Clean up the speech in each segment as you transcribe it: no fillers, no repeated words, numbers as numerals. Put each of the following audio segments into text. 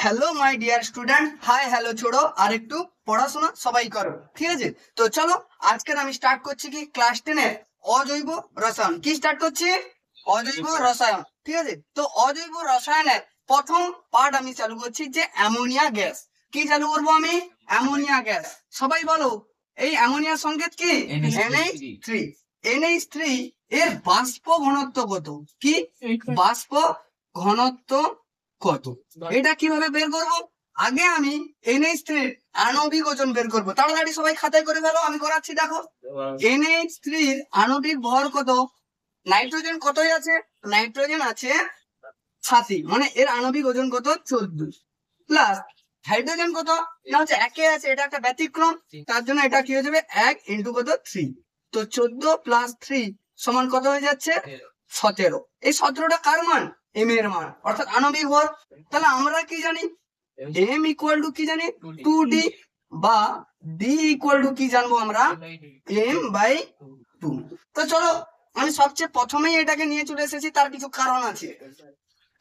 Hello my dear student, hi hello ছোড়ো, আর একটু পড়াশোনা সবাই করো, ঠিক আছে? তো চলো আজকের আমি স্টার্ট করছি কি ক্লাস 10 এর অজৈব রসায়ন। কি স্টার্ট করছি? অজৈব রসায়ন, ঠিক আছে? তো অজৈব রসায়নের প্রথম পার্ট আমি চালু করছি যে অ্যামোনিয়া গ্যাস। কি চালু করবো আমি? Ammonia gas. সবাই বলো, এই অ্যামোনিয়ার সংকেত কি? NH3। NH3 এর বাষ্প ঘনত্ব কত? কি বাষ্প ঘনত্ব কত? এটা কিভাবে বের করব? আগে আমি NH3 এর আণবিক ওজন বের করব। তাড়াতাড়ি সবাই খাতায় করে ফেলো, আমি করাচ্ছি। দেখো NH3 এর আণবিক ভর কত? নাইট্রোজেন কতই আছে? নাইট্রোজেন আছে 7, মানে এর আণবিক ওজন কত? 14 প্লাস হাইড্রোজেন কত? না হচ্ছে একে আছে, এটা একটা ব্যতিক্রম, তার জন্য এটা কি হয়ে যাবে 1 ইন্টু কত 3। তো 14 প্লাস 3 সমান কত হয়ে যাচ্ছে? 17। এই 17টা কার মান? এম এর মান, অর্থাৎ আণবিক ভর। তাহলে আমরা কি জানি? এম ইকুয়াল টু কি জানি? 2D, বা ডি ইকুয়াল টু কি জানবো আমরা? M by 2। তো চলো আমি সবচেয়ে প্রথমেই এটাকে নিয়ে চলে এসেছি, তার কিছু কারণ আছে।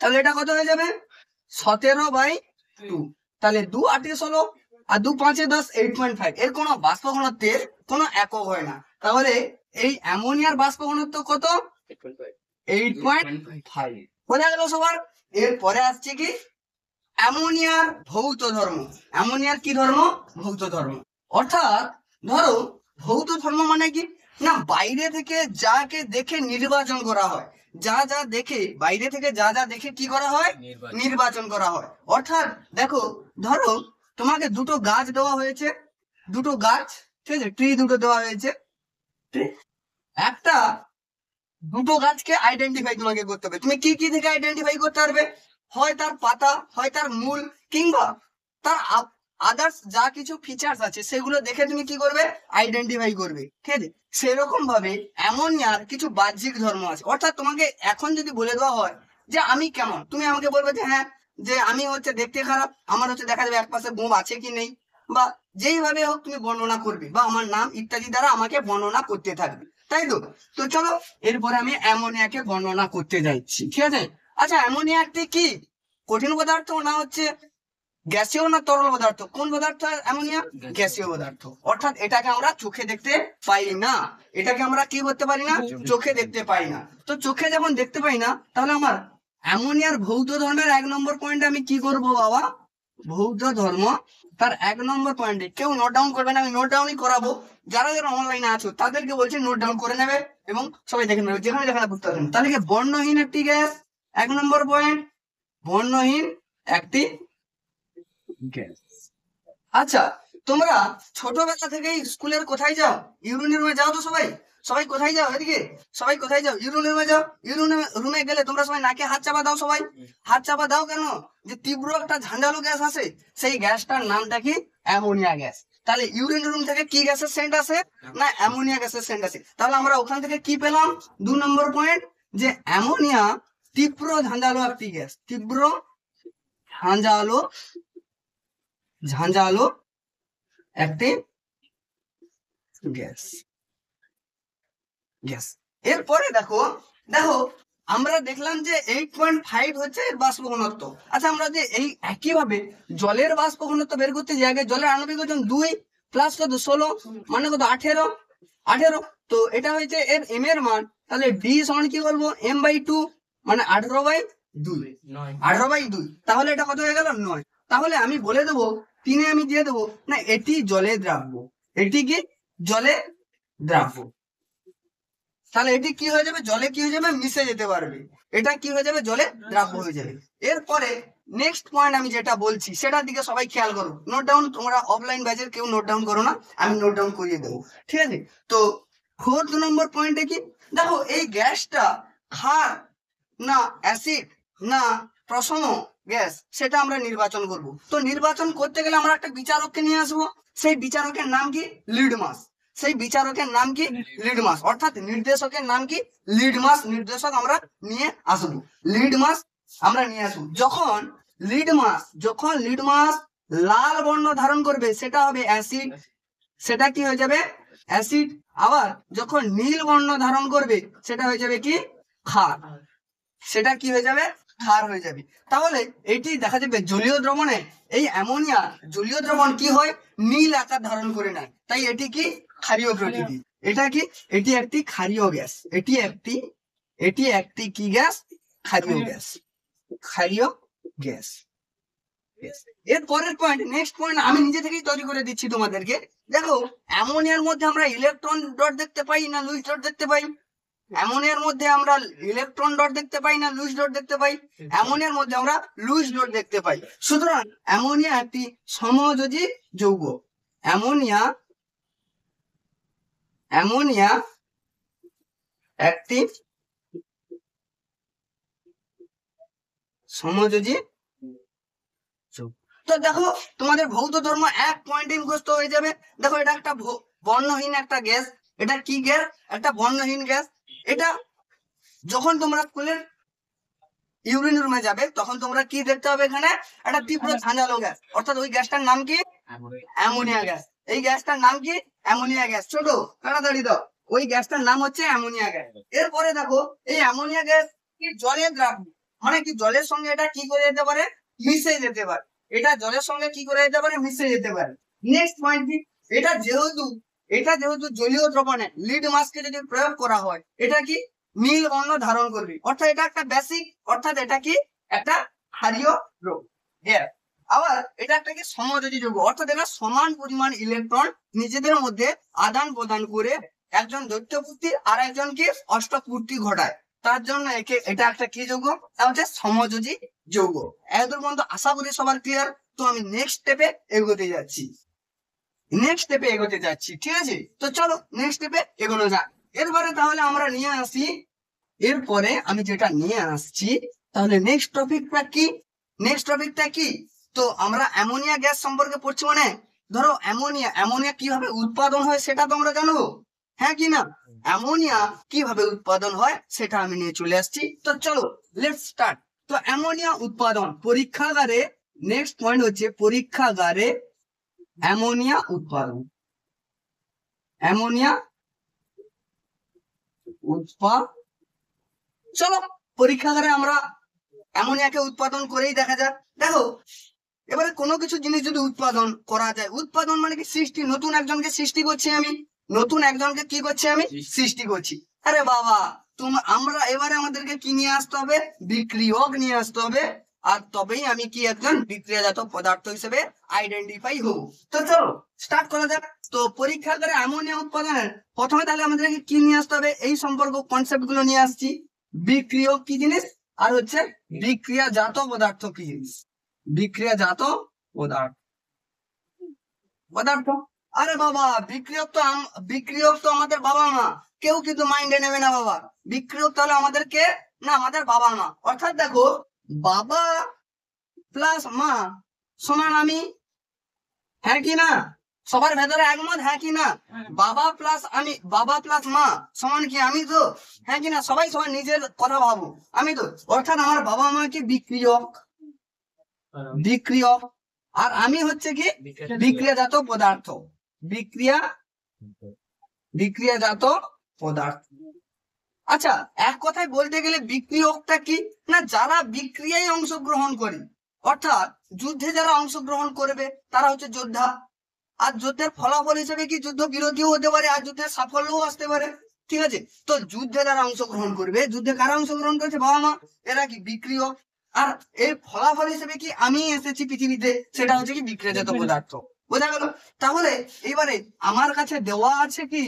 তাহলে এটা কত হয়ে যাবে? 17/2। তাহলে 2 8 16 আর 2 5 10, 8.5। এর কোনো বাষ্প ঘনত্বের কোনো একক হয় না। তাহলে এই অ্যামোনিয়ার বাষ্প ঘনত্ব কত? 8.5। বোঝা গেল সবার? এরপরে আসছে কি অ্যামোনিয়ার ভৌত ধর্ম। অ্যামোনিয়ার কি ধর্ম? ভৌত ধর্ম। অর্থাৎ ধরো ভৌত ধর্ম মানে কি না, বাইরে থেকে যাকে দেখে নির্বাচন করা হয়। যা যা দেখে, বাইরে থেকে যা যা দেখে কি করা হয়? নির্বাচন করা হয়। অর্থাৎ দেখো, ধরো তোমাকে দুটো গাছ দেওয়া হয়েছে, দুটো গাছ, ঠিক আছে, ট্রি দুটো দেওয়া হয়েছে। একটা দুটো গাছকে আইডেন্টিফাই তোমাকে করতে হবে। তুমি কি কি থেকে আইডেন্টিফাই করতে পারবে? হয় তার পাতা, হয় তার মূল, কিংবা তার আদার্স যা কিছু ফিচার্স আছে সেগুলো দেখে তুমি কি করবে? আইডেন্টিফাই করবে, ঠিক আছে? সেরকম ভাবে অ্যামোনিয়ার কিছু বাহ্যিক ধর্ম আছে। অর্থাৎ তোমাকে এখন যদি বলে দেওয়া হয় যে আমি কেমন, তুমি আমাকে বলবে যে হ্যাঁ, যে আমি হচ্ছে দেখতে খারাপ, আমার হচ্ছে দেখা যাবে এক পাশে বোম আছে কি নেই, বা যেইভাবে হোক তুমি বর্ণনা করবে, বা আমার নাম ইত্যাদি দ্বারা আমাকে বর্ণনা করতে থাকবে, তাই তো? তো চলো এরপরে আমি অ্যামোনিয়াকে বর্ণনা করতে যাচ্ছি, ঠিক আছে? আচ্ছা, অ্যামোনিয়া একটি কি কঠিন পদার্থ, না হচ্ছে গ্যাসীয়, না তরল পদার্থ? কোন পদার্থ অ্যামোনিয়া? গ্যাসীয় পদার্থ। অর্থাৎ এটাকে আমরা চোখে দেখতে পাই না। এটাকে আমরা কি করতে পারি না? চোখে দেখতে পাই না। তো চোখে যখন দেখতে পাই না, তাহলে আমার অ্যামোনিয়ার ভৌত ধর্মের 1 নম্বর পয়েন্ট আমি কি করব বাবা? ভৌত ধর্ম তার 1 নম্বর পয়েন্টে কেউ নোট ডাউন করবে না, আমি নোট ডাউনই করাবো। যারা যারা অনলাইনে আছো তাদেরকে বলছি নোট ডাউন করে নেবে এবং সবাই দেখে নেবে, যেখানে যেখানে বুঝতে পারবেন। তাহলে কি বর্ণহীন একটি গ্যাস, 1 নম্বর পয়েন্ট, বর্ণহীন একটি গ্যাস। আচ্ছা, তোমরা ছোটবেলা থেকেই স্কুলের কোথায় যাও? ইউরিন রুমে যাও তো সবাই? সবাই কোথায় যাও? এদিকে সবাই কোথায় যাও? ইউরিন রুমে যাও। ইউরিন রুমে গেলে তোমরা সবাই নাকে হাত চাপা দাও। সবাই হাত চাপা দাও কেন? যে তীব্র একটা ঝাঁঝালো গ্যাস আসে, সেই গ্যাসটার নামটা কি? Ammonia gas. তাহলে ইউরিন রুম থেকে কি গ্যাসের সেন্ট আসে? না, অ্যামোনিয়া গ্যাসের সেন্ট আসে। তাহলে আমরা ওখান থেকে কি পেলাম? 2 নম্বর পয়েন্ট, যে অ্যামোনিয়া তীব্র ঝাঁঝালো একটি গ্যাস। তীব্র ঝাঁঝালো ঝাঁঝালো একটি গ্যাস। গ্যাস। এরপরে দেখো দেখো আমরা দেখলাম যে 8.5 হচ্ছে এর বাষ্প ঘনত্ব। আচ্ছা, আমরা যে এই একইভাবে জলের বাষ্প ঘনত্ব বের করতে যাই, আগে জলের আণবিক ওজন 2 প্লাস কত 16, মানে কত 18। তো এটা হয়েছে এর এম এর মান। তাহলে ডি সমান কি বলবো? m/2, মানে 18/2। তাহলে এটা কত হয়ে গেল? 9। তাহলে আমি বলে দেবো 3 আমি দিয়ে দেবো না, এটি জলে দ্রাব্য। এটি কি জলে দ্রাব্য। তাহলে এটি কি হয়ে যাবে? জলে কি হয়ে যাবে? মিশে যেতে পারবে। এটা কি হয়ে যাবে? জলে দ্রাব্য হয়ে যাবে। এরপরে নেক্সট পয়েন্ট আমি যেটা বলছি সেটার দিকে সবাই খেয়াল করো। নোট ডাউন, তোমরা অফলাইন ব্যাচের কেউ নোট ডাউন করো না, আমি নোট ডাউন করিয়ে দেবো, ঠিক আছে? তো 4 নম্বর পয়েন্টে কি দেখো, এই গ্যাসটা ক্ষার না অ্যাসিড না প্রশম গ্যাস, সেটা আমরা নির্বাচন করব। তো নির্বাচন করতে গেলে আমরা একটা বিচারককে নিয়ে আসবো। সেই বিচারকের নাম কি? লিডমাস। সেই বিচারকের নাম কি? লিডমাস। অর্থাৎ নির্দেশকের নাম কি? লিডমাস। নির্দেশক আমরা নিয়ে আসবো, লিডমাস আমরা নিয়ে আসবো। যখন লিডমাস লাল বর্ণ ধারণ করবে সেটা হবে অ্যাসিড, সেটা কি হয়ে যাবে? অ্যাসিড। আবার যখন নীল বর্ণ ধারণ করবে সেটা হয়ে যাবে কি? ক্ষার, সেটা কি হয়ে যাবে? ক্ষার হয়ে যাবে। তাহলে এটি দেখা যাবে জলীয় দ্রবণে এই অ্যামোনিয়া জলীয় দ্রবণ কি হয়, নীল আকার ধারণ করে নেয়, তাই এটি কি ক্ষারীয় প্রকৃতি। এটা কি, এটি একটি ক্ষারীয় গ্যাস, এটি একটি কি গ্যাস, ক্ষারীয় গ্যাস, ক্ষারীয় গ্যাস। এর পরের পয়েন্ট, নেক্সট পয়েন্ট আমি নিজে থেকেই তৈরি করে দিচ্ছি তোমাদেরকে। দেখো অ্যামোনিয়ার মধ্যে আমরা ইলেকট্রন ডট দেখতে পাই না লুইস ডট দেখতে পাই? অ্যামোনিয়ার মধ্যে আমরা ইলেকট্রন ডট দেখতে পাই না লুইস ডট দেখতে পাই? অ্যামোনিয়ার মধ্যে আমরা লুইস ডট দেখতে পাই। সুতরাং অ্যামোনিয়া একটি সমযোজী যৌগ। অ্যামোনিয়া একটি সমযোজী যৌগ। তো দেখো তোমাদের ভৌত ধর্ম এক পয়েন্টে মুখস্থ হয়ে যাবে। দেখো এটা একটা বর্ণহীন একটা গ্যাস। এটা কি গ্যাস? একটা বর্ণহীন গ্যাস। এটা যখন তোমরা স্কুলের ইউরিন রুমে যাবে তখন তোমরা কি দেখতে হবে, এখানে একটা তীব্র ঝাঁঝালো গ্যাস, অর্থাৎ ওই গ্যাসটার নাম কি, অ্যামোনিয়া গ্যাস। এই গ্যাসটার নাম কি, অ্যামোনিয়া গ্যাস। ছোট তাড়াতাড়ি দাও, ওই গ্যাসটার নাম হচ্ছে অ্যামোনিয়া গ্যাস। এরপরে দেখো এই অ্যামোনিয়া গ্যাস কি জলের দ্রাবক, মানে কি জলের সঙ্গে এটা কি করে যেতে পারে, মিশে যেতে পারে। এটা জলের সঙ্গে কি করে যেতে পারে, মিশে যেতে পারে। নেক্সট পয়েন্ট কি, এটা যেহেতু জলীয় দ্রবণে লিটমাসকে যদি প্রয়োগ করা হয় এটা কি নীল বর্ণ ধারণ করবে, অর্থাৎ এটা একটা বেসিক, অর্থাৎ এটা কি একটা ক্ষারীয় যৌগ। আবার এটা একটা কি সমযোজী যৌগ, অর্থাৎ এটা সমান পরিমাণ ইলেকট্রন নিজেদের মধ্যে আদান প্রদান করে একজন দ্বৈতপূর্তি আর একজনকে অষ্টপূর্তি ঘটায়। তার জন্য এটা একটা কি যৌগ, তা হচ্ছে সমযোজী যৌগ। এতদূর পর্যন্ত আশা করি সবার ক্লিয়ার। তো আমি নেক্সট স্টেপে এগোতে যাচ্ছি, ঠিক আছে? তো চলো নেক্সট স্টেপে এগোনো যাক। এরপরে তাহলে আমরা নিয়ে আসি, এরপরে আমি যেটা নিয়ে আসছি তাহলে নেক্সট টপিকটা কি, তো আমরা অ্যামোনিয়া গ্যাস সম্পর্কে পড়ছি, মানে ধরো অ্যামোনিয়া কিভাবে উৎপাদন হয় সেটা তো আমরা জানবো, হ্যাঁ কি না? অ্যামোনিয়া কিভাবে উৎপাদন হয় সেটা আমি নিয়ে চলে আসছি। তো চলো লেটস স্টার্ট। তো অ্যামোনিয়া উৎপাদন পরীক্ষাগারে, নেক্সট পয়েন্ট হচ্ছে পরীক্ষাগারে অ্যামোনিয়া উৎপাদন। চলো পরীক্ষাগারে আমরা অ্যামোনিয়াকে উৎপাদন করেই দেখা যাক। দেখো এবারে কোনো কিছু জিনিস যদি উৎপাদন করা যায়, উৎপাদন মানে কি সৃষ্টি, নতুন একজনকে সৃষ্টি করছি আমি, সৃষ্টি করছি। আরে বাবা আমরা এবারে আমাদেরকে কি নিয়ে আসতে হবে, বিক্রিয়ক নিয়ে আসতে হবে, আর তবেই আমি কি একজন বিক্রিয়াজাত পদার্থ হিসেবে আইডেন্টিফাই হব। তো চলো স্টার্ট করা যাক। তো পরীক্ষাগারে অ্যামোনিয়া উৎপাদনের প্রথমে তাহলে আমাদেরকে কি নিয়ে আসতে হবে, এই সম্পর্ক কনসেপ্ট গুলো নিয়ে আসছি। বিক্রিয়ক কি জিনিস, আর হচ্ছে বিক্রিয়াজাত পদার্থ কি জিনিস, বিক্রিয়াজাত পদার্থ। আরে বাবা বিক্রিয়ক তো আমাদের বাবা মা, কেউ কিন্তু মাইন্ডে নেবে না বাবা। বিক্রিয়ক তাহলে আমাদেরকে না, আমাদের বাবা মা, অর্থাৎ দেখো বাবা প্লাস মা সমান আমি, হ্যাঁ কি না? সবার ভেতরে একমত, হ্যাঁ কি না? বাবা প্লাস মা সমান কি আমি তো, হ্যাঁ কি না? সবাই সবার নিজের কথা ভাবো, আমি তো, অর্থাৎ আমার বাবা মা কি বিক্রিয়ক, আর আমি হচ্ছে কি বিক্রিয়াজাত পদার্থ, বিক্রিয়াজাত পদার্থ। আচ্ছা এক কথায় বলতে গেলে বিক্রিয়কটা কি না, যারা বিক্রিয়ায় অংশগ্রহণ করে, অর্থাৎ যুদ্ধে যারা অংশগ্রহণ করবে তারা হচ্ছে যোদ্ধা, আর যুদ্ধের ফলাফল হিসেবে কি যুদ্ধ বিরতিও হতে পারে, আর যুদ্ধের সাফল্যও আসতে পারে, ঠিক আছে? তো যুদ্ধে যারা অংশগ্রহণ করবে, যুদ্ধে কারা অংশগ্রহণ করেছে, বাবা মা, এরা কি বিক্রিয়ক, আর এর ফলাফল হিসেবে কি আমি এসেছি পৃথিবীতে, সেটা হচ্ছে কি বিক্রিয়াজাত পদার্থ। বোঝা গেল? তাহলে এবারে আমার কাছে দেওয়া আছে কি,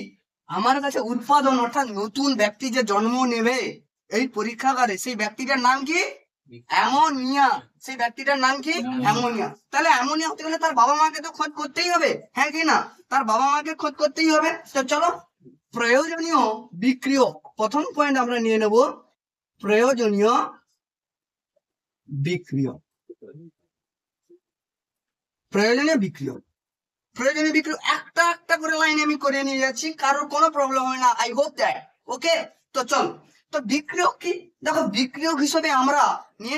আমার কাছে উৎপাদন, অর্থাৎ নতুন ব্যক্তি যে জন্ম নেবে এই পরীক্ষাগারে, সেই ব্যক্তিটার নাম কি, অ্যামোনিয়া। সেই ব্যক্তিটার নাম কি, অ্যামোনিয়া। তাহলে অ্যামোনিয়া হতে গেলে তার বাবা মাকে তো খোঁজ করতেই হবে, হ্যাঁ কি না? তার বাবা মাকে খোঁজ করতেই হবে। তো চলো প্রয়োজনীয় বিক্রিয়ক, প্রথম পয়েন্ট আমরা নিয়ে নেব, প্রয়োজনীয় বিক্রিয়ক। একটা একটা করে লাইন আমি করে নিয়ে যাচ্ছি, কারোর কোনো প্রবলেম হয় না, আই হোপ দ্যাট ওকে। তো চল, তো বিক্রিয়ক কি, দেখো বিক্রিয়ক হিসেবে আমরা নিয়ে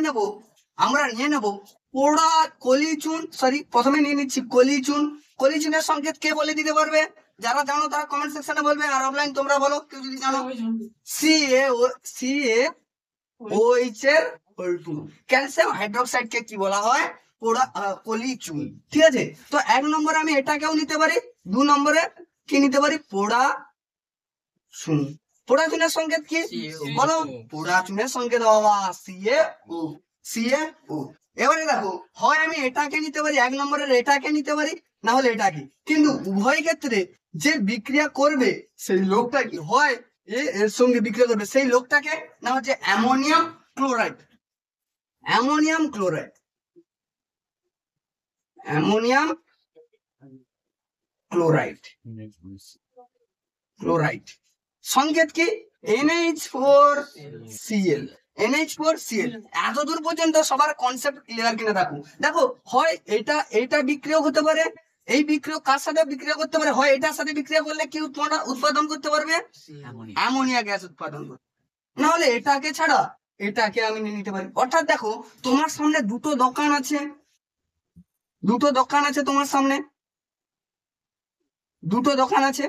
নেব পোড়া কলিচুন, প্রথমে নিয়ে নিচ্ছি কলিচুন। কলিচুনের সংকেত কে বলে দিতে পারবে? যারা জানো তারা কমেন্ট সেকশনে বলবে, আর অফলাইন তোমরা বলো কেউ যদি জানো। CaOH এর ক্যালসিয়াম হাইড্রোক্সাইডকে কি বলা হয়? পলি চুন। ঠিক আছে, তো 1 নম্বরে আমি এটাকেও নিতে পারি, 2 নম্বরে কি নিতে পারি? পোড়া চুন। পোড়া চুনের সংকেত কি বলো? পোড়া চুনের সংকেত বাবা CaO, CaO। এবারে দেখো, হয় আমি এটাকে নিতে পারি, 1 নম্বরের এটাকে নিতে পারি, না হলে এটাকে, কিন্তু উভয় ক্ষেত্রে যে বিক্রিয়া করবে সেই লোকটা কি হয়? এর সঙ্গে বিক্রিয়া করবে সেই লোকটাকে না হচ্ছে ammonium chloride. Ammonium chloride, ammonium chloride, chloride সংকেত কি? NH4Cl, NH4Cl। এতদূর পর্যন্ত সবার কনসেপ্ট ক্লিয়ার কিনা দেখো। দেখো, হয় এটা বিক্রিয়া হতে পারে, এই বিক্রিয়া কার সাথে বিক্রিয়া করতে পারে? হয় এটার সাথে বিক্রিয়া করলে কি উৎপাদন করতে পারবে? অ্যামোনিয়া গ্যাস উৎপাদন করবে। না হলে এটাকে ছাড়া এটাকে আমি নিয়ে নিতে পারি। অর্থাৎ দেখো, তোমার সামনে দুটো দোকান আছে, দুটো দোকান আছে তোমার সামনে, দুটো দোকান আছে।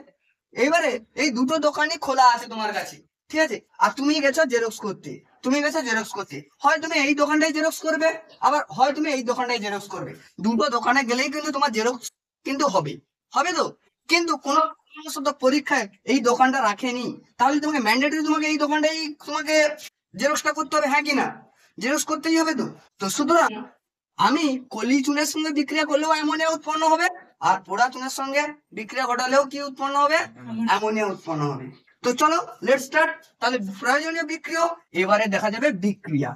এবারে এই দুটো দোকানই খোলা আছে তোমার কাছে, ঠিক আছে, আর তুমি গেছো জেরক্স করতে, তুমি গেছো জেরক্স করতে। হয় তুমি এই দোকানটাই জেরক্স করবে, আবার হয় তুমি এই দোকানটাই জেরক্স করবে। দুটো দোকানে গেলেই কিন্তু তোমার জেরক্স কিন্তু হবে, হবে তো। কিন্তু কোন পরীক্ষায় এই দোকানটা রাখেনি, তাহলে তোমাকে ম্যান্ডেটরি তোমাকে এই দোকানটাই তোমাকে জেরক্সটা করতে হবে, হ্যাঁ কি না? জেরক্স করতেই হবে তো। তো সুতরাং আমি কলি চুনের সঙ্গে বিক্রিয়া করলেও অ্যামোনিয়া উৎপন্ন হবে, আর পোড়া চুনের সঙ্গে বিক্রিয়া ঘটালেও কি উৎপন্ন হবে? অ্যামোনিয়া উৎপন্ন হবে। তো চলো লেট স্টার্ট। তাহলে প্রয়োজনীয় বিক্রিয়া, এবারে দেখা যাবে বিক্রিয়া।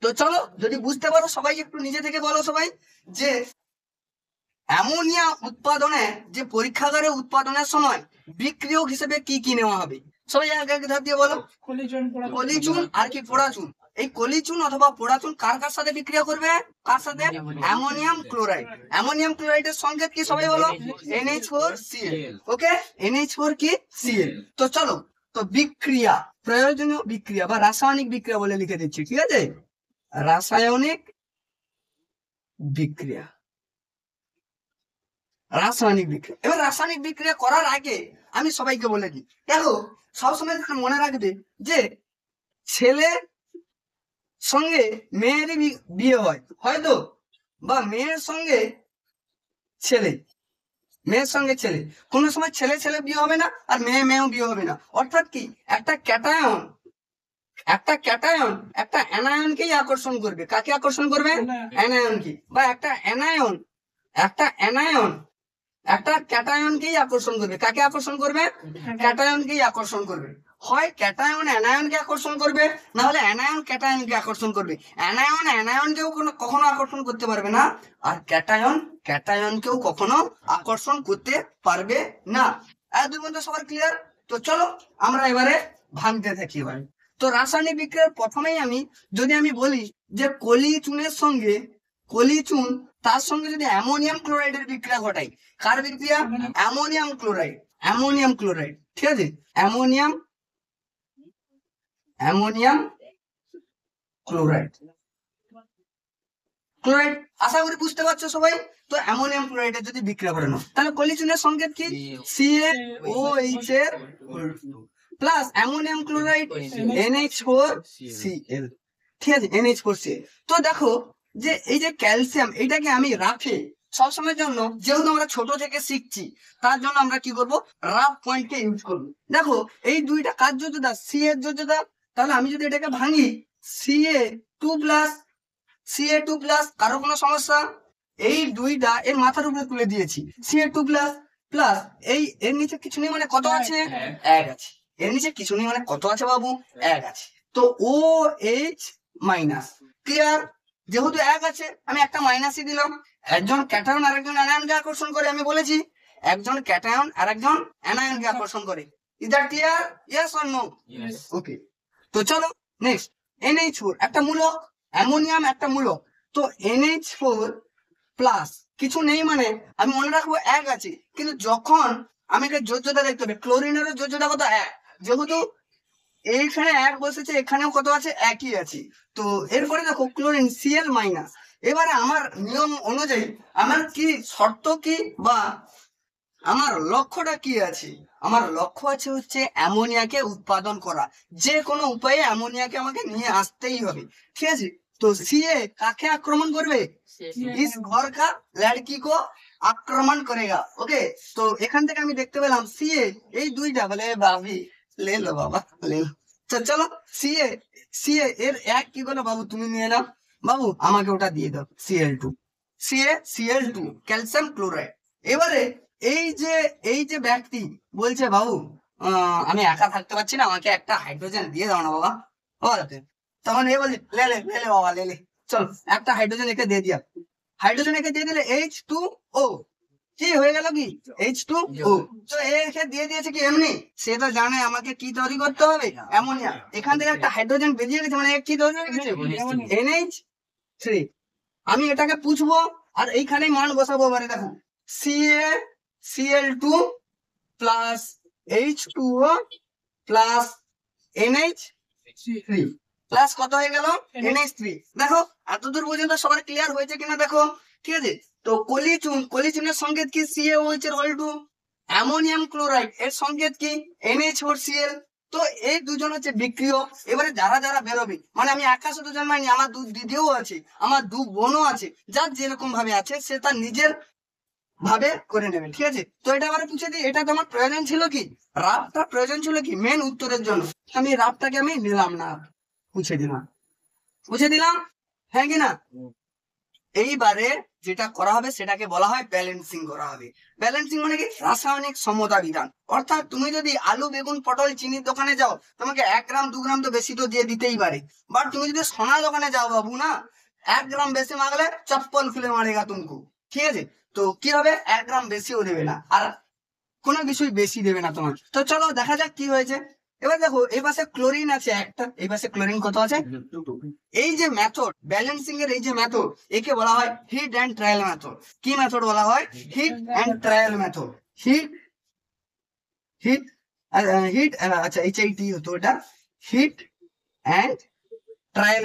তো চলো, যদি বুঝতে পারো সবাই একটু নিজে থেকে বলো সবাই, যে অ্যামোনিয়া উৎপাদনে, যে পরীক্ষাগারে উৎপাদনের সময় বিক্রিয়ক হিসেবে কি কি নেওয়া হবে? সবাই এক এক ধাপ দিয়ে বলো। কলি চুন আর কি? পোড়া চুন। এই কলি চুন অথবা পোড়া চুন কার কার সাথে বিক্রিয়া করবে? কার সাথে? Ammonium chloride. অ্যামোনিয়াম ক্লোরাইডের সংকেত কি সবাই বলো? NH4Cl। ওকে, NH4 কি? Cl। তো চলো, তো বিক্রিয়া, প্রয়োজনীয় বিক্রিয়া বা রাসায়নিক বিক্রিয়া বলে লিখে দিচ্ছি, ঠিক আছে? রাসায়নিক বিক্রিয়া, রাসায়নিক বিক্রিয়া। এবার রাসায়নিক বিক্রিয়া করার আগে আমি সবাইকে বলে দিই, দেখো সবসময় মনে রাখবে যে ছেলে সঙ্গে মেয়েরই বিয়ে হয়, হয়তো, বা মেয়ের সঙ্গে ছেলে, মেয়ের সঙ্গে ছেলে, কোনো সময় ছেলে ছেলে বিয়ে হবে না, আর মেয়ে মেয়েও বিয়ে হবে না। অর্থাৎ কি, একটা ক্যাটায়ন, একটা ক্যাটায়ন একটা অ্যানায়নকেই আকর্ষণ করবে। কাকে আকর্ষণ করবে? অ্যানায়নকে। বা একটা অ্যানায়ন, একটা অ্যানায়ন একটা ক্যাটায়নকেই আকর্ষণ করবে। কাকে আকর্ষণ করবে? ক্যাটায়নকেই আকর্ষণ করবে। হয় ক্যাটায়ন অ্যানায়নকে আকর্ষণ করবে, না হলে অ্যানায়ন ক্যাটায়নকে আকর্ষণ করবে। অ্যানায়ন অ্যানায়নকেও কখনো আকর্ষণ করতে পারবে না, আর ক্যাটায়ন ক্যাটায়নকেও কখনো আকর্ষণ করতে পারবে না। দুই বন্ধু সবার ক্লিয়ার? তো চলো আমরা এবারে ভাঙতে থাকি। এবারে তো রাসায়নিক বিক্রিয়ার প্রথমেই যদি আমি বলি যে কলি চুনের সঙ্গে, কলি চুন তার সঙ্গে যদি অ্যামোনিয়াম ক্লোরাইডের বিক্রিয়া ঘটাই, কার বিক্রিয়া? অ্যামোনিয়াম ক্লোরাইড, অ্যামোনিয়াম ক্লোরাইড, ঠিক আছে, অ্যামোনিয়াম, অ্যামোনিয়াম ক্লোরাইড, ক্লোরাইড। আশা করি বুঝতে পারছো সবাই। তো অ্যামোনিয়াম ক্লোরাইডের যদি বিক্রিয়া ঘটানো, তাহলে কলি চুনের সংকেত কি? CaOH এর প্লাস অ্যামোনিয়াম ক্লোরাইড NH4Cl, ঠিক আছে, NH4Cl। তো দেখো যে এই যে ক্যালসিয়াম, এটাকে আমি রাফে সবসময়ের জন্য, যেহেতু আমরা ছোট থেকে শিখছি, তার জন্য আমরা কি করব? রাফ পয়েন্টকে ইউজ করবো। দেখো এই দুইটা কার যোজ্যতা? সি এর যোজ্যতা। তাহলে আমি যদি এটাকে ভাঙি, Ca2 প্লাস, Ca2 প্লাস, কারো কোনো সমস্যা? এই দুইটা এর মাথার উপরে তুলে দিয়েছি, Ca2 প্লাস প্লাস, এই এর নিচে কিছু নেই মানে কত আছে? 1 আছে। এর নিচে কিছু নেই মানে কত আছে বাবু? 1 আছে। তো OH মাইনাস, ক্লিয়ার? যেহেতু 1 আছে আমি একটা মাইনাসই দিলাম। একজন ক্যাটায়ন আর একজন অ্যানায়নকে আকর্ষণ করে, আমি বলেছি একজন ক্যাটায়ন আর একজন অ্যানায়নকে আকর্ষণ করে। Is that clear? Yes or no? Okay. তো চলো নেক্সট, NH4 একটা মূলক, অ্যামোনিয়াম একটা মূলক। তো NH4 প্লাস কিছু নেই মানে আমি মনে রাখবো 1 আছে, কিন্তু যখন আমি একটা যোজ্যতা দেখতে হবে, ক্লোরিনেরও যোজ্যতা কত? 1। যেহেতু এইখানে 1 বসেছে, এখানেও কত আছে? 1ই আছে। তো এরপরে দেখো ক্লোরিন Cl মাইনাস। এবারে আমার নিয়ম অনুযায়ী আমার কি শর্ত কি, বা আমার লক্ষ্যটা কি আছে? আমার লক্ষ্য আছে হচ্ছে অ্যামোনিয়াকে উৎপাদন করা। যে কোনো উপায়ে অ্যামোনিয়াকে আমাকে নিয়ে আসতেই হবে, ঠিক আছে? তো সিএ কাকে আক্রমণ করবে? इस घर का लड़की को আক্রমণ করেগা। ওকে, তো এখান থেকে আমি দেখতে পেলাম সিএ এই দুইটা বলে বাবি লে লো বাবা লে লো। তো চলো সিএ সিএ এর এক কি বলো বাবু, তুমি নিয়ে নাও বাবু, আমাকে ওটা দিয়ে দাও Cl2, CaCl2 ক্যালসিয়াম ক্লোরাইড। এবারে এই যে ব্যক্তি বলছে বাবু আমি একা থাকতে পারছি না, আমাকে একটা হাইড্রোজেন দিয়ে দাও না বাবা। বলতে তখন এ বলছে লে লে লে লে বাবা লে লে, চলো একটা হাইড্রোজেন একে দিয়ে দিয়া। হাইড্রোজেন একে দিয়ে দিলে H2O, কি হয়ে গেল কি H2O। তো একে দিয়ে দিয়েছে কি এমনি, সে তো জানে আমাকে কি তৈরি করতে হবে, অ্যামোনিয়া। এখান থেকে একটা হাইড্রোজেন বেরিয়ে গেছে, মানে কি তৈরি হয়ে গেছে NH3। আমি এটাকে পুছবো আর এইখানেই মান বসাবো। এবারে দেখো CaCl2 plus H2O plus NH3 plus কত হয়ে গেল NH3। দেখো এতদূর পর্যন্ত সবার ক্লিয়ার হয়েছে কিনা দেখো, ঠিক আছে? তো কলিচুনের সংকেত কি CaOH এর হল2, অ্যামোনিয়াম ক্লোরাইড এর সংকেত কি NH4Cl। তো এই দুজন হচ্ছে বিক্রিয়ক। এবারে যারা যারা বেরোবে, মানে আমি একা শুধু জন্মাইনি, আমার দু দিদিও আছে, আমার দু বোনও আছে, যার যেরকম ভাবে আছে সে তার নিজের ভাবে করে নেবে, ঠিক আছে? তো এটা এবারে পুছে দিই, এটা তোমার প্রয়োজন ছিল কি, রাফটা প্রয়োজন ছিল কি মেন উত্তরের জন্য। আমি রাফটাকে আমি নিলাম না, বুঝে দিলাম, হ্যাঁ কি না? এইবারে যেটা করা হবে সেটাকে বলা হয় ব্যালেন্সিং করা হবে। ব্যালেন্সিং মানে কি, রাসায়নিক সমতা বিধান। অর্থাৎ তুমি যদি আলু বেগুন পটল চিনির দোকানে যাও, তোমাকে 1 গ্রাম 2 গ্রাম তো বেশি তো দিয়ে দিতেই পারে। বাট তুমি যদি সোনার দোকানে যাও বাবু না, 1 গ্রাম বেশি মাগলে চপ্পল খুলে মারেগা তুমকো, ঠিক আছে? তো কি হবে, 1 গ্রাম বেশিও দেবে না, আর কোনো কিছুই বেশি দেবে না তোমার। তো চলো দেখা যাক কি হয়েছে। এবার দেখো এই পাশে ক্লোরিন আছে একটা, এই পাশে ক্লোরিন কত আছে? এই যে মেথড ব্যালেন্সিং এর, এই যে মেথড, একে বলা হয় হিট এন্ড ট্রায়াল মেথড। কি মেথড বলা হয়? Hit and trial method. Hit hit hit আচ্ছা HIT হতো এটা, hit and trial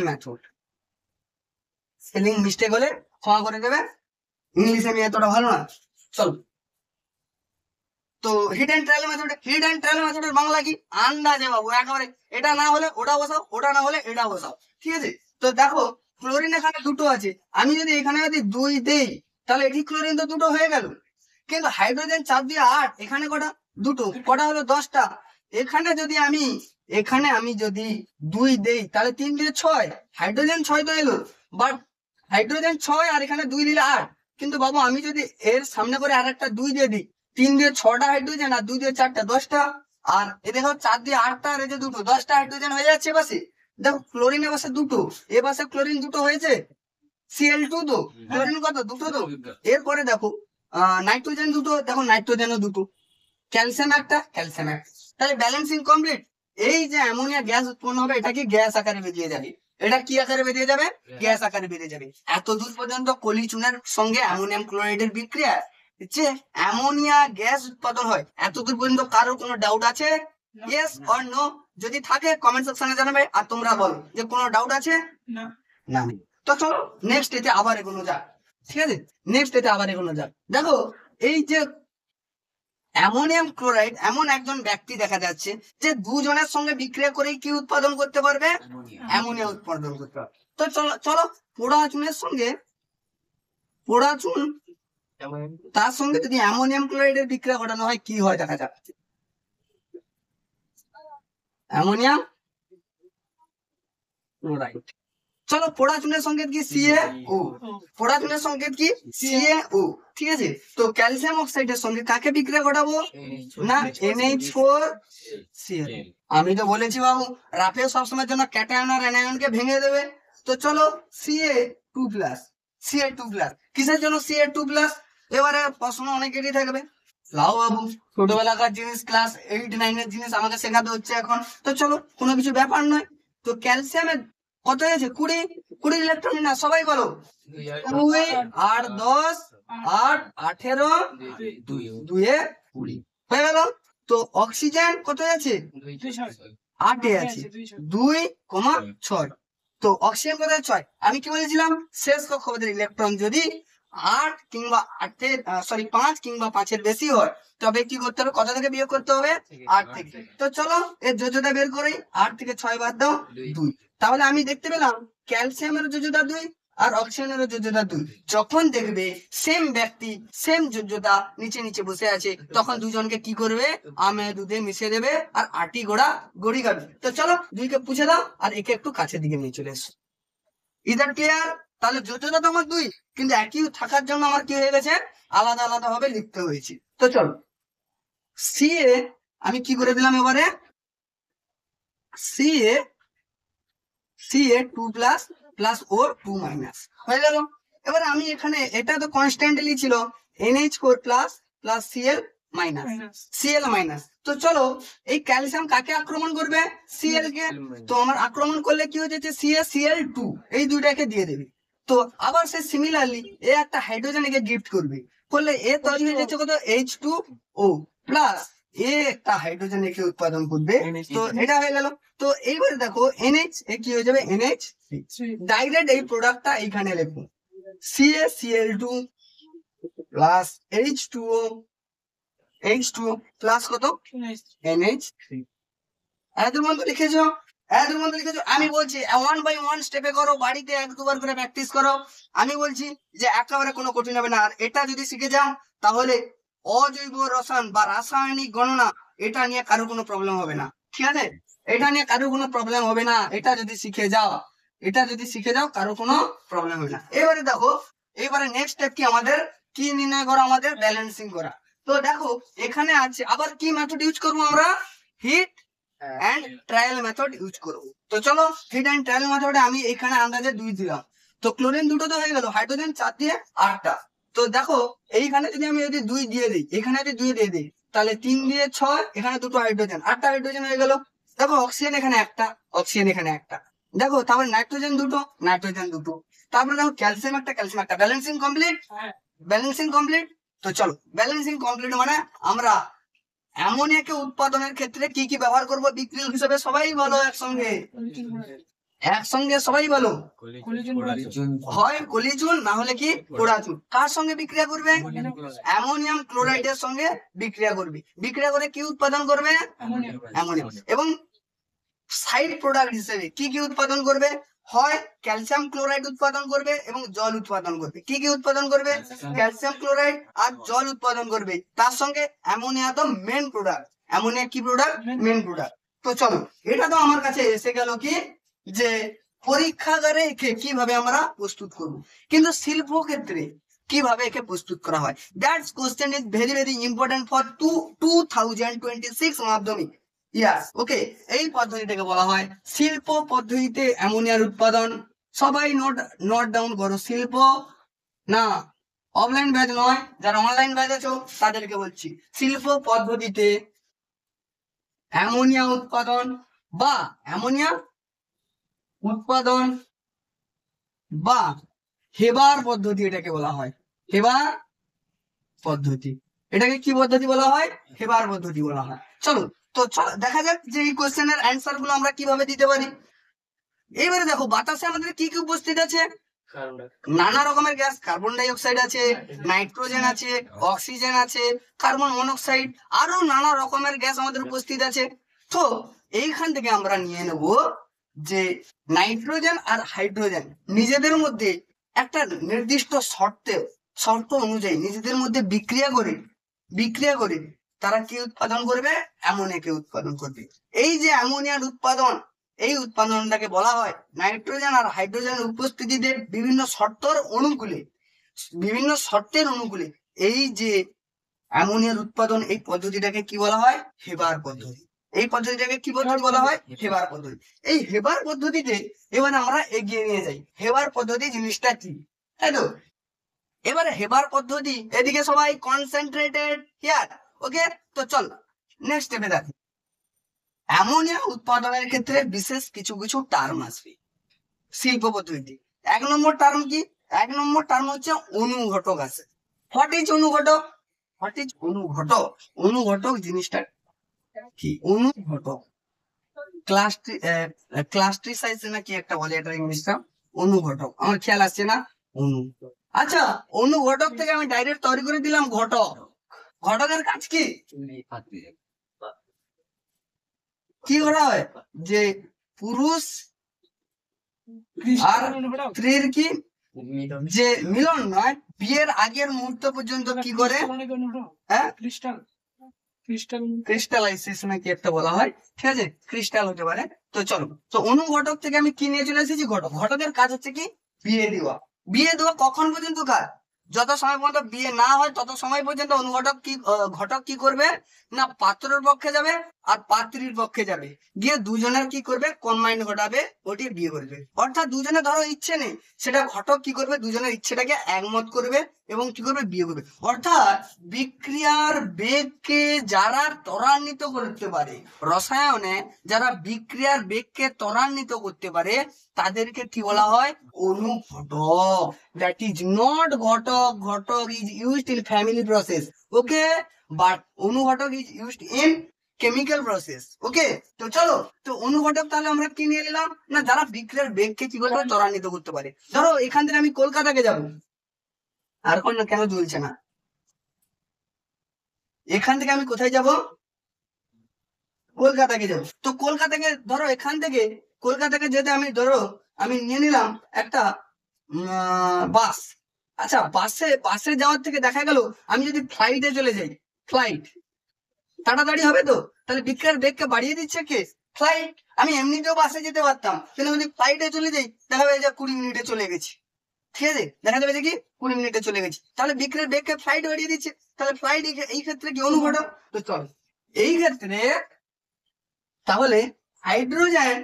method. Spelling mistake হলে ক্ষমা করে দেবে, ইংলিশে আমি এতটা ভালো না। চলো, তো হিট এন্ড ট্রায়াল মেথডের বাংলা কি? আন্দাজে বাবু, একেবারে এটা না হলে ওটা বসাও, ওটা না হলে এটা বসাও, ঠিক আছে? তো দেখো ক্লোরিন এখানে দুটো আছে, আমি যদি এখানে যদি 2 দেই তাহলে এটি ক্লোরিন তো দুটো হয়ে গেল। কিন্তু হাইড্রোজেন 4 দিয়ে 8, এখানে কটা? দুটো, কটা হলো 10টা। এখানে আমি যদি 2 দেই তাহলে 3 দিয়ে 6, হাইড্রোজেন 6 তো এলো। বাট হাইড্রোজেন 6 আর এখানে 2 দিলে 8। কিন্তু বাবু আমি যদি এর সামনে করে আর একটা 2 দিয়ে দিই, 3 দিয়ে 6টা হাইড্রোজেন আর 2 দিয়ে 4টা 10টা। আর এ দেখো 4 দিয়ে 8টা আর এই যে দুটো, 10টা হাইড্রোজেন হয়ে যাচ্ছে এপাশে। দেখো ক্লোরিনের পাশে দুটো, এ পাশে ক্লোরিন দুটো হয়েছে, Cl2 তো, ক্লোরিন কত? দুটো তো। এরপরে দেখো নাইট্রোজেন দুটো, দেখো নাইট্রোজেনও দুটো, ক্যালসিয়াম একটা, তাহলে ব্যালেন্সিং কমপ্লিট। এই যে অ্যামোনিয়া গ্যাস উৎপন্ন হবে, এটা কি গ্যাস আকারে বেরিয়ে যাবে। এটা কি আকারে বেরিয়ে যাবে? গ্যাস আকারে বেরিয়ে যাবে। এত দূর পর্যন্ত কলিচুনের সঙ্গে অ্যামোনিয়াম ক্লোরাইডের বিক্রিয়া, যে অ্যামোনিয়া গ্যাস উৎপাদন হয়, এত দূর পর্যন্ত কারোর কোনো ডাউট আছে? Yes or no? যদি থাকে কমেন্ট সেকশনে জানাবে, আর তোমরা বলো যে কোনো ডাউট আছে না। তো চলো নেক্সট এতে আবার এগোনো যাক, ঠিক আছে? দেখো এই যে অ্যামোনিয়াম ক্লোরাইড, এমন একজন ব্যক্তি দেখা যাচ্ছে যে দুজনের সঙ্গে বিক্রিয়া করে কি উৎপাদন করতে পারবে? অ্যামোনিয়া উৎপাদন করতে পারবে। তো চলো পোড়াচুন তার সঙ্গে যদি অ্যামোনিয়াম ক্লোরাইডের বিক্রিয়া ঘটানো হয় কি হয় দেখা যাক। অ্যামোনিয়াম ক্লোরাইড, চলো পোড়াচুনের সংকেত কি? CaO। পোড়াচুনের সংকেত কি? CaO, ঠিক আছে? তো ক্যালসিয়াম অক্সাইডের সঙ্গে কাকে বিক্রিয়া ঘটাবো? না NH4Cl। আমি তো বলেছি বাবু রাফে সবসময়ের জন্য ক্যাটায়ন আর অ্যানায়নকে ভেঙে দেবে। তো চলো Ca2+, কিসের জন্য Ca2+? এবারে প্রশ্ন অনেকেরই থাকবে, লাও বাবু ছোটবেলাকার জিনিস, ক্লাস 8 9 এর জিনিস আমাকে শেখাতে হচ্ছে এখন। তো চলো কোনো কিছু ব্যাপার নয়। তো ক্যালসিয়ামের কত আছে? 20 ইলেকট্রন না, সবাই বলো 2 8 10 8 18 2 এ 20 হয়ে গেল। তো অক্সিজেন কত আছে? 8 এ আছে 2,6। তো অক্সিজেন কত? 6। আমি কি বলেছিলাম শেষ কক্ষপথের ইলেকট্রন যদি 8 কিংবা 5 কিংবা 5-এর বেশি হয়, তবে কি করতে হবে, কত থেকে বিয়োগ করতে হবে, 8 থেকে। তো চলো এর যোজ্যতা বের করি। 8 থেকে 6 বাদ দাও, 2। তাহলে আমি দেখতে পেলাম ক্যালসিয়ামের যোজ্যতা 2 আর অক্সিজেনের যোজ্যতা 2। যখন দেখবে সেম ব্যক্তি সেম যোজ্যতা নিচে নিচে বসে আছে, তখন দুজনকে কি করবে, আমে দুধে মিশিয়ে দেবে আর আটি গোড়া গড়ি কাটবে। তো চলো 2কে পুছে দাও আর একে একটু কাছের দিকে নিয়ে চলে এসো। Either clear? তাহলে যোজ্যতা তো আমার 2, কিন্তু একই থাকার জন্য আমার কি হয়ে গেছে, আলাদা আলাদা ভাবে লিখতে হয়েছে। তো চলো সি এ আমি কি করে দিলাম এবারে, সি এ 2 প্লাস প্লাস ও 2 মাইনাস হয়ে গেল। এবারে আমি এখানে এটা তো কনস্ট্যান্টলি ছিল NH4 plus plus Cl minus. তো চলো এই ক্যালসিয়াম কাকে আক্রমণ করবে, Cl কে। তো আমার আক্রমণ করলে কি হয়ে যাচ্ছে, Cl2 এই দুইটাকে দিয়ে দেবে। তো আবার সে সিমিলারলি এ একটা হাইড্রোজেন একে গিফট করবে, করলে এ তৈরি হয়ে যাচ্ছে কত, H2O প্লাস এ একটা হাইড্রোজেন একে উৎপাদন করবে। তো এটা হয়ে গেল। তো এইবারে দেখো NH এ কি হয়ে যাবে, NH ডাইরেক্ট এই প্রোডাক্টটা এইখানে লিখবো, CaCl2 প্লাস H2O প্লাস কত, NH3। এত মন্দ লিখেছো, আমি বলছি 1 বাই 1 স্টেপে করো, বাড়িতে 1-2 বার করে প্র্যাকটিস করো। আমি বলছি যে একেবারে কোনো কঠিন হবে না। আর এটা যদি শিখে যাও তাহলে অজৈব রসায়ন বা রাসায়নিক গণনা এটা নিয়ে কারো কোনো প্রবলেম হবে না, ঠিক আছে? এটা নিয়ে কারো কোনো প্রবলেম হবে না, এটা যদি শিখে যাও কারো কোনো প্রবলেম হবে না। এবারে দেখো, এবারে নেক্সট স্টেপ কি আমাদের, কি নির্ণয় করা, আমাদের ব্যালেন্সিং করা। তো দেখো এখানে আছে আবার কি মেথড ইউজ করবো আমরা, hit and trial method use করবো। তো চলো হিট এন্ড ট্রায়াল মেথডে আমি এখানে আন্দাজে 2 দিলাম। তো ক্লোরিন 2টো তো হয়ে গেল, হাইড্রোজেন 4 দিয়ে 8টা। তো দেখো এইখানে যদি আমি 2 দিয়ে দিই, এখানে যদি 2 দিয়ে দিই, তাহলে 3 দিয়ে 6, এখানে 2টো হাইড্রোজেন, 8টা হাইড্রোজেন হয়ে গেল। দেখো অক্সিজেন এখানে একটা, দেখো তারপরে নাইট্রোজেন 2টো। তারপরে দেখো ক্যালসিয়াম একটা। Balancing complete. তো চলো ব্যালেন্সিং কমপ্লিট মানে আমরা অ্যামোনিয়াকে উৎপাদনের ক্ষেত্রে কি কি ব্যবহার করব বিক্রিয়ক হিসেবে, সবাই বলো একসঙ্গে সবাই বলো, হয় কলিজুন না হলে কি পোড়াচুন। কার সঙ্গে বিক্রিয়া করবে, অ্যামোনিয়াম ক্লোরাইডের সঙ্গে বিক্রিয়া করবে। বিক্রিয়া করে কি উৎপাদন করবে, অ্যামোনিয়াম। এবং সাইড প্রোডাক্ট হিসেবে কি কি উৎপাদন করবে, হয় ক্যালসিয়াম ক্লোরাইড উৎপাদন করবে এবং জল উৎপাদন করবে। কি কি উৎপাদন করবে, ক্যালসিয়াম ক্লোরাইড আর জল উৎপাদন করবে। তার সঙ্গে অ্যামোনিয়া তো মেন প্রোডাক্ট, অ্যামোনিয়া কি প্রোডাক্ট, মেন প্রোডাক্ট। তো চলো এটা তো আমার কাছে এসে গেল কি, যে পরীক্ষাগারে একে কিভাবে আমরা প্রস্তুত করব, কিন্তু শিল্প ক্ষেত্রে কিভাবে একে প্রস্তুত করা হয়, that's question is very very important for 2026 মাধ্যমিক। ইয়াস, ওকে। এই পদ্ধতিটাকে বলা হয় শিল্প পদ্ধতিতে অ্যামোনিয়ার উৎপাদন। সবাই নোট ডাউন করো, শিল্প না অফলাইন ব্যাচ নয়, যারা অনলাইন ব্যাচ আছো তাদেরকে বলছি, শিল্প পদ্ধতিতে অ্যামোনিয়া উৎপাদন বা হেবার পদ্ধতি এটাকে বলা হয়, হেবার পদ্ধতি। এটাকে কি পদ্ধতি বলা হয়, হেবার পদ্ধতি বলা হয়। চলো তো দেখা যাক যে এই কোশ্চেনের অ্যান্সার গুলো আমরা কিভাবে দিতে পারি। এইবারে দেখো বাতাসে আমাদের কি কি উপস্থিত আছে, নানা রকমের গ্যাস, কার্বন ডাই অক্সাইড আছে, নাইট্রোজেন আছে, অক্সিজেন আছে, কার্বন মনোক্সাইড, আরো নানা রকমের গ্যাস আমাদের উপস্থিত আছে। তো এইখান থেকে আমরা নিয়ে নেব যে নাইট্রোজেন আর হাইড্রোজেন নিজেদের মধ্যে একটা নির্দিষ্ট শর্ত অনুযায়ী নিজেদের মধ্যে বিক্রিয়া করে তারা কি উৎপাদন করবে, অ্যামোনিয়াকে উৎপাদন করবে। এই যে অ্যামোনিয়ার উৎপাদন, এই উৎপাদনটাকে বলা হয় নাইট্রোজেন আর হাইড্রোজেনের উপস্থিতিতে বিভিন্ন শর্তের অনুকূলে এই যে অ্যামোনিয়ার উৎপাদন, এই পদ্ধতিটাকে কি বলা হয়, হেবার পদ্ধতি। এই পদ্ধতিটাকে কি পদ্ধতি বলা হয়, হেবার পদ্ধতি। এই হেবার পদ্ধতিতে এবার আমরা এগিয়ে নিয়ে যাই, হেবার পদ্ধতি জিনিসটা কি, তাই তো? এবারে হেবার পদ্ধতি, এদিকে সবাই কনসেন্ট্রেটেড হিয়ার, ওকে? তো চল নেক্সট স্টেপে দেখি। অ্যামোনিয়া উৎপাদনের ক্ষেত্রে বিশেষ কিছু কিছু টার্ম আসবে শিল্প পদ্ধতি। 1 নম্বর টার্ম কি, 1 নম্বর টার্ম হচ্ছে অনুঘটক আছে। হোয়াট ইজ অনুঘটক? অনুঘটক জিনিসটা কি, অনুঘটক ক্লাস্ট্রিসাইজ না কি একটা বলে এটা ইংলিশটা, অনুঘটক আমার খেয়াল আসছে না। আচ্ছা, অনুঘটক থেকে আমি ডাইরেক্ট তৈরি করে দিলাম ঘটক। ঘটকের কাজ কি কি করা হয়, যে পুরুষ আর স্ত্রীর কি যে মিলন নয়, বিয়ের আগের মুহূর্ত পর্যন্ত কি করে, হ্যাঁ ক্রিস্টালাইজেশন কি একটা বলা হয়, ঠিক আছে, ক্রিস্টাল হতে পারে। তো চলো, তো অনুঘটক থেকে আমি কি নিয়ে চলে এসেছি, ঘটক। ঘটকের কাজ হচ্ছে কি বিয়ে দেওয়া। বিয়ে দেওয়া কখন পর্যন্ত কাজ, যত সময় পর্যন্ত বিয়ে না হয় তত সময় পর্যন্ত অনুঘটক কি ঘটক কি করবে না, পাত্রের পক্ষে যাবে আর পাত্রীর পক্ষে যাবে, গিয়ে দুজনের কি করবে কম্বাইন্ড ঘটাবে, ওটি বিয়ে করবে। অর্থাৎ দুজনে ধরো ইচ্ছে নেই, সেটা ঘটক কি করবে দুজনের ইচ্ছেটাকে একমত করবে এবং কি করবে বিয়ে করবে। অর্থাৎ বিক্রিয়ার বেগকে যারা ত্বরান্বিত করতে পারে, রসায়নে যারা বিক্রিয়ার বেগকে ত্বরান্বিত করতে পারে তাদেরকে কি বলা হয়, অনুঘটক। দ্যাট ইজ নট ঘটক। ঘটক is used in family process, okay, but অনুঘটক is used in chemical process, okay. তো চলো, তো অনুঘটক তাহলে আমরা কি নিয়ে নিলাম না, যারা বিক্রিয়ার বেগকে কি করতে পারে ত্বরান্বিত করতে পারে। ধরো এখান থেকে আমি কলকাতাকে যাবো, আর কোন কেন জ্বলছে না, এখান থেকে আমি কোথায় যাব, কলকাতাকে যাব। তো কলকাতাকে ধরো এখান থেকে কলকাতাকে যেতে আমি ধরো আমি নিয়ে নিলাম একটা বাস। আচ্ছা, বাসে যাওয়ার থেকে দেখা গেল আমি যদি ফ্লাইটে চলে যাই, ফ্লাইট তাড়াতাড়ি হবে। তো তাহলে বিক্রিয়ার বেগকে বাড়িয়ে দিচ্ছে কে, ফ্লাইট। আমি এমনিতেও বাসে যেতে পারতাম, কিন্তু যদি ফ্লাইটে চলে যাই দেখা যাবে যে 20 মিনিটে চলে গেছি, ঠিক আছে, দেখা যাবে যে কি 20 মিনিটে চলে গেছি। তাহলে বিক্রিয়ার বেগকে ফ্লাইট বাড়িয়ে দিচ্ছে, তাহলে ফ্লাইট এই ক্ষেত্রে কি অনুঘটক। তো চল, এই ক্ষেত্রে তাহলে হাইড্রোজেন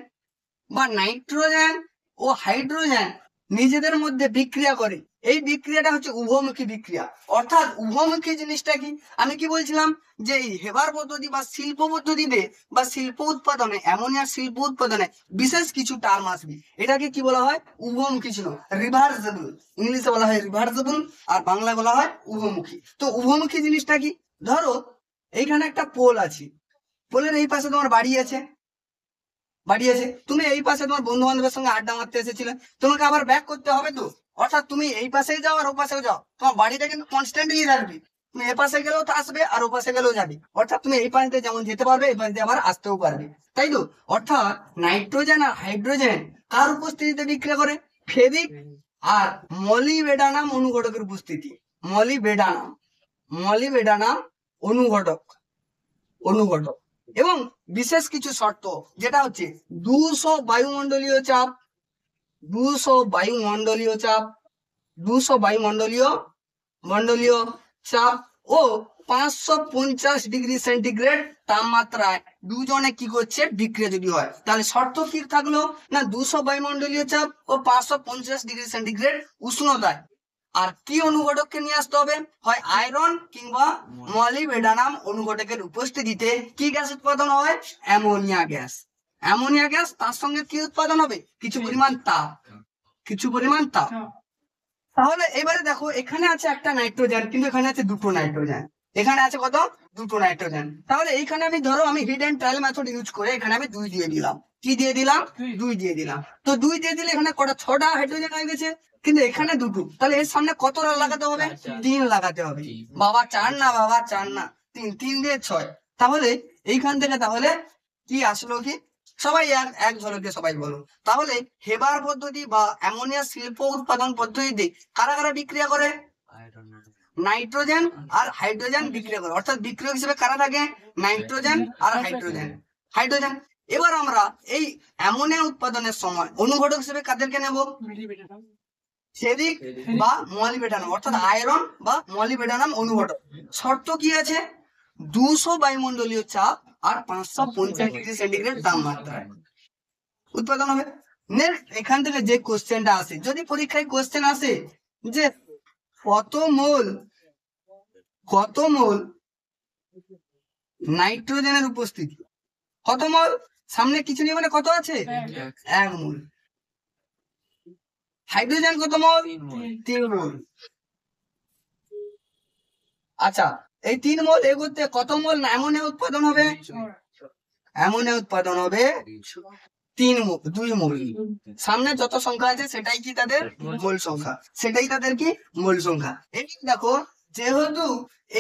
বা নাইট্রোজেন ও হাইড্রোজেন নিজেদের মধ্যে বিক্রিয়া করে। এই বিক্রিয়াটা হচ্ছে উভমুখী বিক্রিয়া। অর্থাৎ উভমুখী জিনিসটা কি, আমি কি বলছিলাম যে এই হেবার পদ্ধতি বা শিল্প পদ্ধতিতে বা শিল্প উৎপাদনে, অ্যামোনিয়ার শিল্প উৎপাদনে বিশেষ কিছু টার্ম আসবে। এটাকে কি বলা হয়, উভমুখী ছিল, রিভার্সেবল। ইংলিশে বলা হয় রিভার্সেবল, আর বাংলায় বলা হয় উভমুখী। তো উভমুখী জিনিসটা কি, ধরো এইখানে একটা পোল আছে, পোলের এই পাশে তোমার বাড়ি আছে, তুমি এই পাশে তোমার বন্ধু বান্ধবের সঙ্গে আড্ডা মারতে এসেছিলে, তোমাকে আবার ব্যাক করতে হবে। তো অর্থাৎ তুমি এই পাশেই যাও আর ও পাশেও যাও, তোমার বাড়িটা কিন্তু কনস্ট্যান্টলি থাকবে। তুমি এ পাশে গেলেও তো আসবে আর ও পাশে গেলেও যাবে। অর্থাৎ তুমি এই পাশে যেমন যেতে পারবে এই পাশে আবার আসতেও পারবে, তাই তো। অর্থাৎ নাইট্রোজেন আর হাইড্রোজেন কার উপস্থিতিতে বিক্রিয়া করে, ফেরিক আর মলিবেডানাম অনুঘটকের উপস্থিতি। মলিবেডানাম অনুঘটক অনুঘটক এবং বিশেষ কিছু শর্ত, যেটা হচ্ছে 200 বায়ুমণ্ডলীয় চাপ, 200 বায়ুমণ্ডলীয় চাপ, 200 বায়ুমণ্ডলীয় চাপ ও 550 ডিগ্রি সেন্টিগ্রেড তাপমাত্রায় দুজনে কি করছে বিক্রিয়া যদি হয়, তাহলে শর্ত কি থাকলো না, 200 বায়ুমণ্ডলীয় চাপ ও 550 ডিগ্রি সেন্টিগ্রেড উষ্ণতায়। আর কি অনুঘটককে নিয়ে আসতে হবে, হয় আয়রন কিংবা মলিবেডানাম অনুঘটকের উপস্থিতিতে কি গ্যাস উৎপাদন হয়, অ্যামোনিয়া গ্যাস। অ্যামোনিয়া গ্যাস, তার সঙ্গে কি উৎপাদন হবে, কিছু পরিমাণ তাপ। তাহলে এবারে দেখো, এখানে আছে একটা নাইট্রোজেন, কিন্তু এখানে আছে দুটো নাইট্রোজেন। এখানে আছে কত, দুটো নাইট্রোজেন। তাহলে এইখানে আমি ধরো আমি hit and trial method use করে এখানে আমি 2 দিয়ে দিলাম। কি দিয়ে দিলাম, 2 দিয়ে দিলাম। তো 2 দিয়ে দিলে এখানে কটা, 6টা হাইড্রোজেন হয়ে গেছে, কিন্তু এখানে দুটো। তাহলে এর সামনে কত লাগাতে হবে, 3 লাগাতে হবে। বাবা 4 না, বাবা 4 না, 3, 3 দিয়ে 6। তাহলে এইখান থেকে তাহলে কি আসলো, কি সবাই এক ঝলকে সবাই বলো। তাহলে হেবার পদ্ধতি বা অ্যামোনিয়া শিল্প উৎপাদন পদ্ধতিতে কারা কারা বিক্রিয়া করে, নাইট্রোজেন আর হাইড্রোজেন বিক্রিয়া করে। অর্থাৎ বিক্রিয়ক হিসেবে কারা থাকে, নাইট্রোজেন আর হাইড্রোজেন। এবার আমরা এই অ্যামোনিয়া উৎপাদনের সময় অনুঘটক হিসেবে কাদেরকে নেব, ফেরিক বা মলিবেডানাম, অর্থাৎ আয়রন বা মলিবেডানাম অনুঘটক। শর্ত কি আছে, 200 বায়ুমণ্ডলীয় চাপ আর 550 ডিগ্রি সেন্টিগ্রেড তাপমাত্রায় উৎপাদন হবে। নেক্সট, এখান থেকে যে কোশ্চেনটা আসে, যদি পরীক্ষায় কোশ্চেন আসে যে কত মোল নাইট্রোজেনের উপস্থিতি, কত মোল, সামনে কিছু নেই মানে কত আছে, 1 মোল। হাইড্রোজেন কত মোল, 3 মোল। আচ্ছা, এই 3 মোল এগোতে কত মোল অ্যামোনিয়া উৎপাদন হবে, অ্যামোনিয়া উৎপাদন হবে দুই মূল। সামনে যত সংখ্যা আছে সেটাই কি তাদের মূল সংখ্যা, সেটাই তাদের কি মূল সংখ্যা। এই দেখো, যেহেতু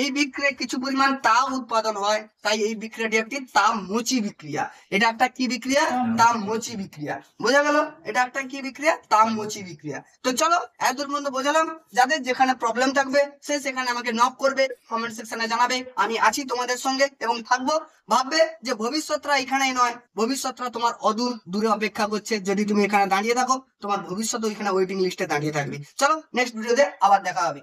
এই বিক্রিয়ায় কিছু পরিমাণ তাপ উৎপাদন হয়, তাই এই বিক্রিয়াটি একটি তাপমোচী বিক্রিয়া। এটা একটা কি বিক্রিয়া? তাপমোচী বিক্রিয়া। বোঝা গেল? এটা একটা কি বিক্রিয়া? তাপমোচী বিক্রিয়া। তো চলো এতদূর পর্যন্ত বোঝালাম। যাদের যেখানে প্রবলেম থাকবে সে সেখানে আমাকে নক করবে, কমেন্ট সেকশনে জানাবে, আমি আছি তোমাদের সঙ্গে এবং থাকবো। ভাববে যে ভবিষ্যৎটা এখানেই নয়, ভবিষ্যৎটা তোমার অদূর দূরে অপেক্ষা করছে। যদি তুমি এখানে দাঁড়িয়ে থাকো, তোমার ভবিষ্যৎ ওইখানে ওয়েটিং লিস্টে দাঁড়িয়ে থাকবে। চলো নেক্সট ভিডিওতে আবার দেখা হবে।